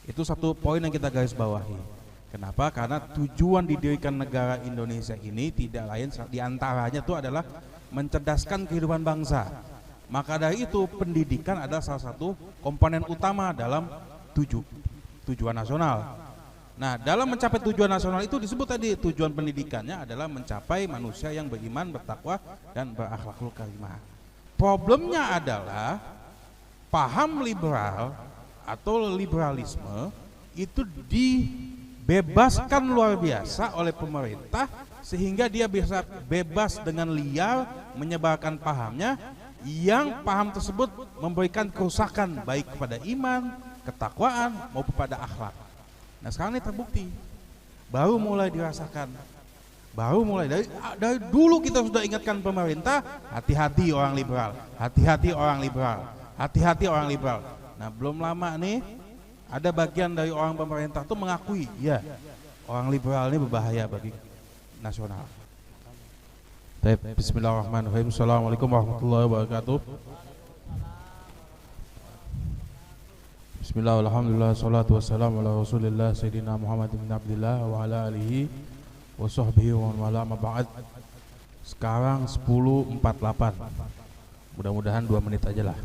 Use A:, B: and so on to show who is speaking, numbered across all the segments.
A: Itu satu poin yang kita garis bawahi. Kenapa? Karena tujuan didirikan negara Indonesia ini tidak lain diantaranya itu adalah mencerdaskan kehidupan bangsa. Maka dari itu pendidikan adalah salah satu komponen utama dalam tujuan nasional. Nah, dalam mencapai tujuan nasional itu disebut tadi tujuan pendidikannya adalah mencapai manusia yang beriman, bertakwa, dan berakhlakul karimah. Problemnya adalah paham liberal atau liberalisme itu dibebaskan luar biasa oleh pemerintah sehingga dia bisa bebas dengan liar menyebarkan pahamnya yang paham tersebut memberikan kerusakan baik kepada iman, ketakwaan maupun pada akhlak. Nah sekarang ini terbukti, baru mulai dirasakan, baru mulai dari dulu kita sudah ingatkan pemerintah, hati-hati orang liberal, hati-hati orang liberal, hati-hati orang liberal. Nah belum lama nih ada bagian dari orang pemerintah itu mengakui, ya orang liberal ini berbahaya bagi nasional. Bismillahirrahmanirrahim. Assalamualaikum warahmatullahi wabarakatuh. Bismillah, alhamdulillah, salatu wassalamu ala rasulillah Sayyidina Muhammad bin Abdillah wa ala alihi wa sahbihi wa wala ma ba'd. Sekarang 10.48. Mudah-mudahan 2 menit aja lah,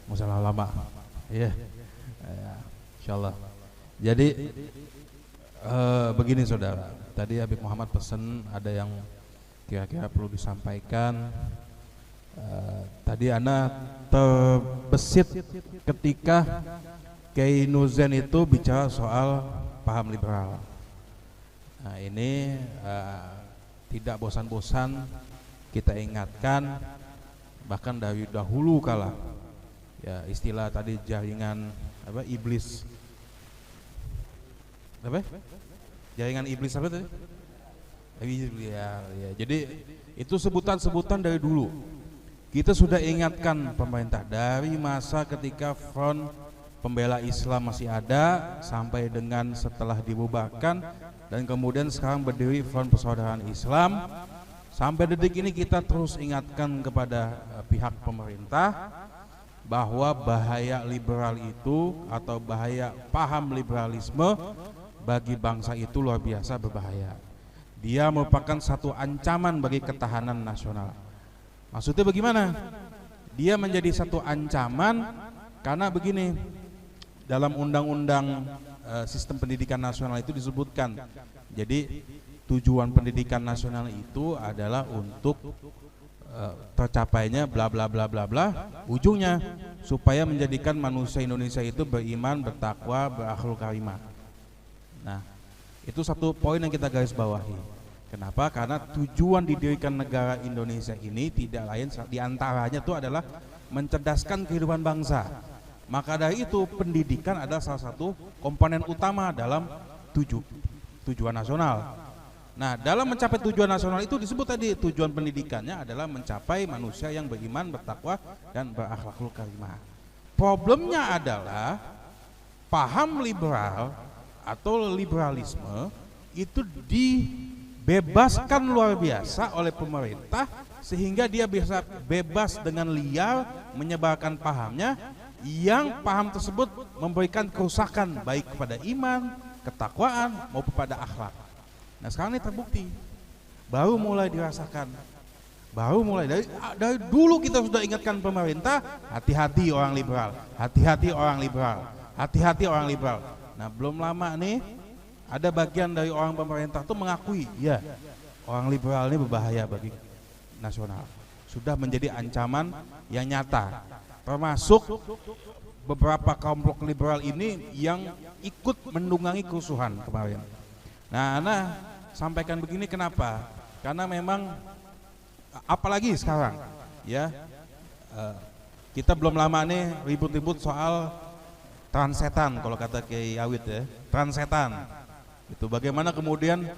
A: masalah lama. Iya, insyaallah. Jadi begini saudara, tadi Habib Muhammad pesan ada yang kira-kira perlu disampaikan. Tadi ana terbesit ketika Kiai Nuzen itu bicara soal paham liberal. Nah ini tidak bosan-bosan kita ingatkan, bahkan dari dahulu kala ya istilah tadi jaringan apa iblis apa? Jaringan iblis apa tadi? Ya, jadi itu sebutan-sebutan dari dulu. Kita sudah ingatkan pemerintah dari masa ketika Front Pembela Islam masih ada sampai dengan setelah dibubarkan dan kemudian sekarang berdiri Front Persaudaraan Islam. Sampai detik ini kita terus ingatkan kepada pihak pemerintah bahwa bahaya liberal itu atau bahaya paham liberalisme bagi bangsa itu luar biasa berbahaya. Dia merupakan satu ancaman bagi ketahanan nasional. Maksudnya bagaimana? Dia menjadi satu ancaman karena begini, dalam undang-undang sistem pendidikan nasional itu disebutkan. Jadi tujuan pendidikan nasional itu adalah untuk tercapainya bla bla bla bla bla, ujungnya supaya menjadikan manusia Indonesia itu beriman, bertakwa, berakhlak karimah. Nah, itu satu poin yang kita garis bawahi. Kenapa? Karena tujuan didirikan negara Indonesia ini tidak lain diantaranya itu adalah mencerdaskan kehidupan bangsa. Maka dari itu pendidikan adalah salah satu komponen utama dalam tujuan nasional. Nah dalam mencapai tujuan nasional itu disebut tadi tujuan pendidikannya adalah mencapai manusia yang beriman, bertakwa, dan berakhlakul karimah. Problemnya adalah paham liberal atau liberalisme itu dibebaskan luar biasa oleh pemerintah sehingga dia bisa bebas dengan liar menyebarkan pahamnya yang paham tersebut memberikan kerusakan baik kepada iman, ketakwaan maupun pada akhlak. Nah sekarang ini terbukti, baru mulai dirasakan, baru mulai dari dulu kita sudah ingatkan pemerintah, hati-hati orang liberal, hati-hati orang liberal, hati-hati orang liberal. Nah belum lama nih ada bagian dari orang pemerintah itu mengakui, ya orang liberal ini berbahaya bagi nasional, sudah menjadi ancaman yang nyata. Termasuk beberapa kelompok liberal ini yang ikut mendungangi kerusuhan kemarin. Nah, Ana sampaikan begini kenapa? Karena memang apalagi sekarang, ya kita belum lama nih ribut-ribut soal transetan kalau kata Kiai Awid ya, transetan. Itu bagaimana kemudian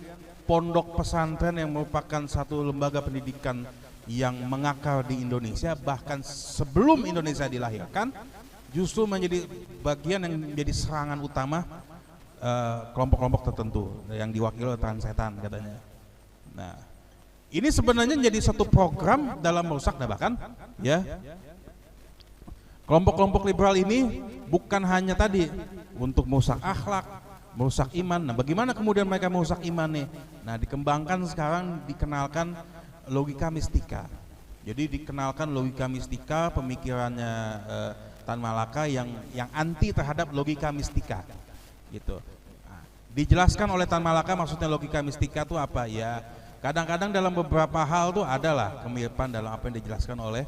A: pondok pesantren yang merupakan satu lembaga pendidikan yang mengakar di Indonesia bahkan sebelum Indonesia dilahirkan justru menjadi bagian yang menjadi serangan utama kelompok-kelompok tertentu yang diwakili oleh transetan katanya. Nah, ini sebenarnya menjadi satu program dalam merusak bahkan ya. Kelompok-kelompok liberal ini bukan hanya tadi untuk merusak akhlak, merusak iman. Nah, bagaimana kemudian mereka merusak iman nih? Nah, dikembangkan sekarang, dikenalkan logika mistika. Jadi dikenalkan logika mistika, pemikirannya Tan Malaka yang anti terhadap logika mistika, gitu. Nah, dijelaskan oleh Tan Malaka maksudnya logika mistika itu apa ya? Kadang-kadang dalam beberapa hal tuh adalah kemiripan dalam apa yang dijelaskan oleh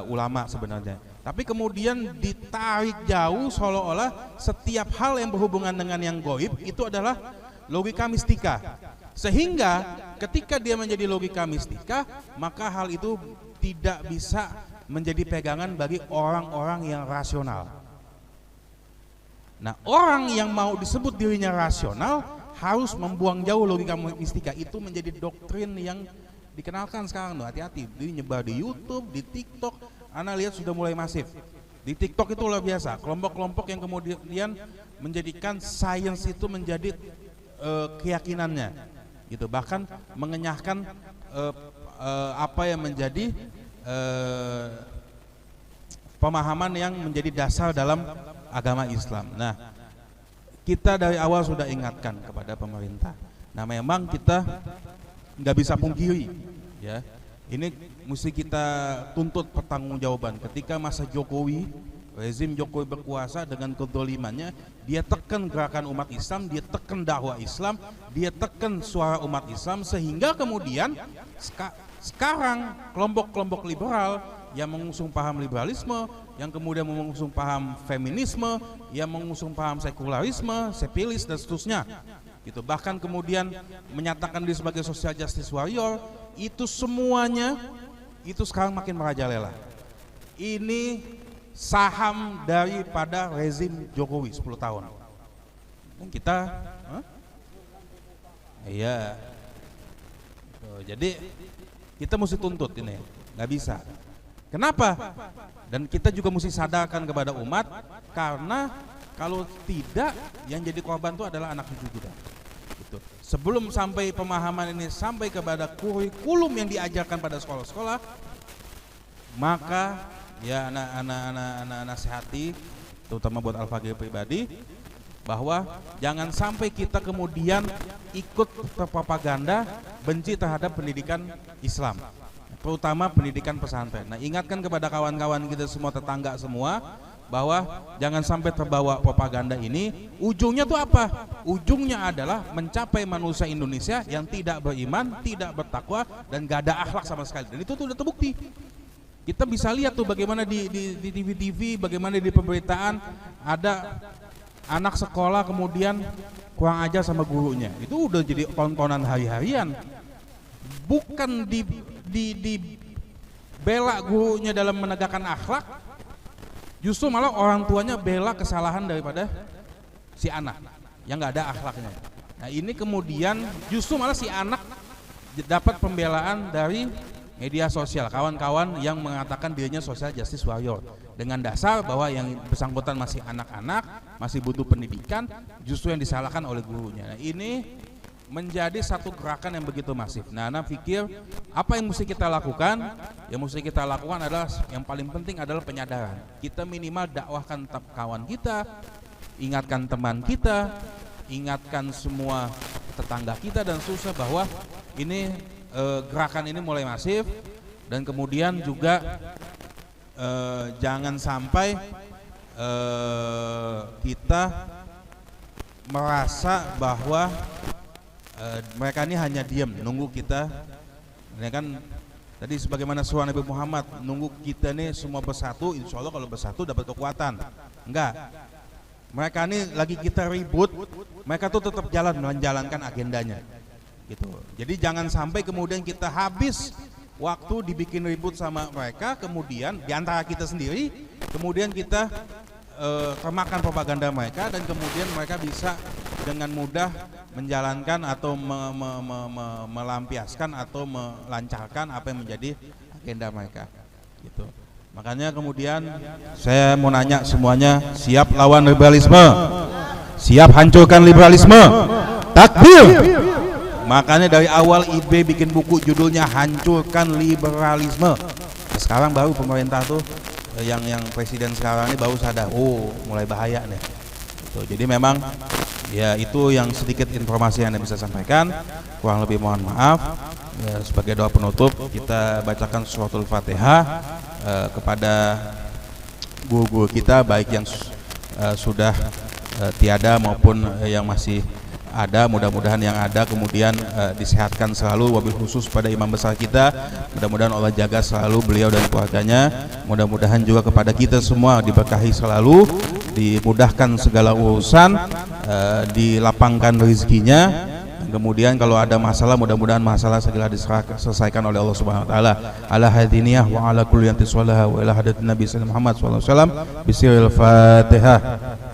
A: ulama sebenarnya. Tapi kemudian ditarik jauh seolah-olah setiap hal yang berhubungan dengan yang gaib itu adalah logika mistika. Sehingga ketika dia menjadi logika mistika, maka hal itu tidak bisa menjadi pegangan bagi orang-orang yang rasional. Nah, orang yang mau disebut dirinya rasional harus membuang jauh logika mistika. Itu menjadi doktrin yang dikenalkan sekarang. Hati-hati, ini nyebar di YouTube, di TikTok. Anda lihat sudah mulai masif. Di TikTok itu luar biasa, kelompok-kelompok yang kemudian menjadikan sains itu menjadi keyakinannya, gitu. Bahkan mengenyahkan apa yang menjadi pemahaman yang menjadi dasar dalam agama Islam. Nah, kita dari awal sudah ingatkan kepada pemerintah. Nah, memang kita nggak bisa pungkiri, ya. Ini mesti kita tuntut pertanggungjawaban. Ketika masa Jokowi, rezim Jokowi berkuasa dengan kedolimannya, dia tekan gerakan umat Islam, dia tekan dakwah Islam, dia tekan suara umat Islam, sehingga kemudian sekarang kelompok-kelompok liberal yang mengusung paham liberalisme, yang kemudian mengusung paham feminisme, yang mengusung paham sekularisme, sepilis dan seterusnya, gitu. Bahkan kemudian menyatakan diri sebagai social justice warrior, itu semuanya itu sekarang makin merajalela. Ini saham daripada rezim Jokowi 10 tahun. Dan kita iya. Jadi kita mesti tuntut ini, nggak bisa. Kenapa? Dan kita juga mesti sadarkan kepada umat, karena kalau tidak yang jadi korban itu adalah anak cucu kita. Gitu. Sebelum sampai pemahaman ini sampai kepada kurikulum yang diajarkan pada sekolah-sekolah, maka ya anak-anak nasihati, terutama buat Al-Faqih pribadi, bahwa jangan sampai kita kemudian ikut propaganda benci terhadap pendidikan Islam, terutama pendidikan pesantren. Nah, ingatkan kepada kawan-kawan kita semua, tetangga semua, bahwa jangan sampai terbawa propaganda ini. Ujungnya tuh apa? Ujungnya adalah mencapai manusia Indonesia yang tidak beriman, tidak bertakwa, dan gak ada akhlak sama sekali. Dan itu tuh udah terbukti. Kita bisa lihat tuh bagaimana di TV-TV, bagaimana di pemberitaan ada anak sekolah kemudian kurang ajar sama gurunya. Itu udah jadi tontonan hari-harian. Bukan di bela gurunya dalam menegakkan akhlak, justru malah orang tuanya bela kesalahan daripada si anak yang nggak ada akhlaknya. Nah, ini kemudian justru malah si anak dapat pembelaan dari media sosial, kawan-kawan yang mengatakan dirinya social justice warrior dengan dasar bahwa yang bersangkutan masih anak-anak, masih butuh pendidikan, justru yang disalahkan oleh gurunya. Nah, ini menjadi satu gerakan yang begitu masif. Nah, Ana pikir apa yang mesti kita lakukan? Yang mesti kita lakukan adalah, yang paling penting adalah penyadaran. Kita minimal dakwahkan kawan kita, ingatkan teman kita, ingatkan semua tetangga kita dan susah bahwa ini gerakan ini mulai masif, dan kemudian juga jangan sampai kita merasa bahwa mereka ini hanya diam nunggu kita. Ini kan tadi sebagaimana suara Nabi Muhammad, nunggu kita nih semua bersatu, insya Allah kalau bersatu dapat kekuatan. Enggak, mereka ini lagi kita ribut, mereka tuh tetap jalan menjalankan agendanya, gitu. Jadi jangan sampai kemudian kita habis waktu dibikin ribut sama mereka, kemudian diantara kita sendiri, kemudian kita termakan propaganda mereka, dan kemudian mereka bisa dengan mudah menjalankan atau melampiaskan atau melancarkan apa yang menjadi agenda mereka, gitu. Makanya kemudian saya mau nanya semuanya, siap lawan liberalisme? Siap hancurkan liberalisme? Takbir! Makanya dari awal IB bikin buku judulnya Hancurkan Liberalisme. Sekarang baru pemerintah tuh yang presiden sekarang ini baru sadar, oh mulai bahaya nih. Tuh, jadi memang ya itu yang sedikit informasi yang Anda bisa sampaikan. Kurang lebih mohon maaf. Ya, sebagai doa penutup kita bacakan suratul Fatihah kepada guru-guru kita, baik yang sudah tiada maupun yang masih ada. Mudah-mudahan yang ada kemudian disehatkan selalu, wabil khusus pada imam besar kita, mudah-mudahan Allah jaga selalu beliau dan keluarganya. Mudah-mudahan juga kepada kita semua diberkahi selalu, dimudahkan segala urusan, dilapangkan rezekinya. Kemudian kalau ada masalah, mudah-mudahan masalah segera diselesaikan oleh Allah Subhanahu wa taala. Ala hadiniyah wa ala kulli yanti sholaha wa ila hadatin Nabi sallallahu alaihi wasallam. Bismillahirrahmanirrahim. Fatihah.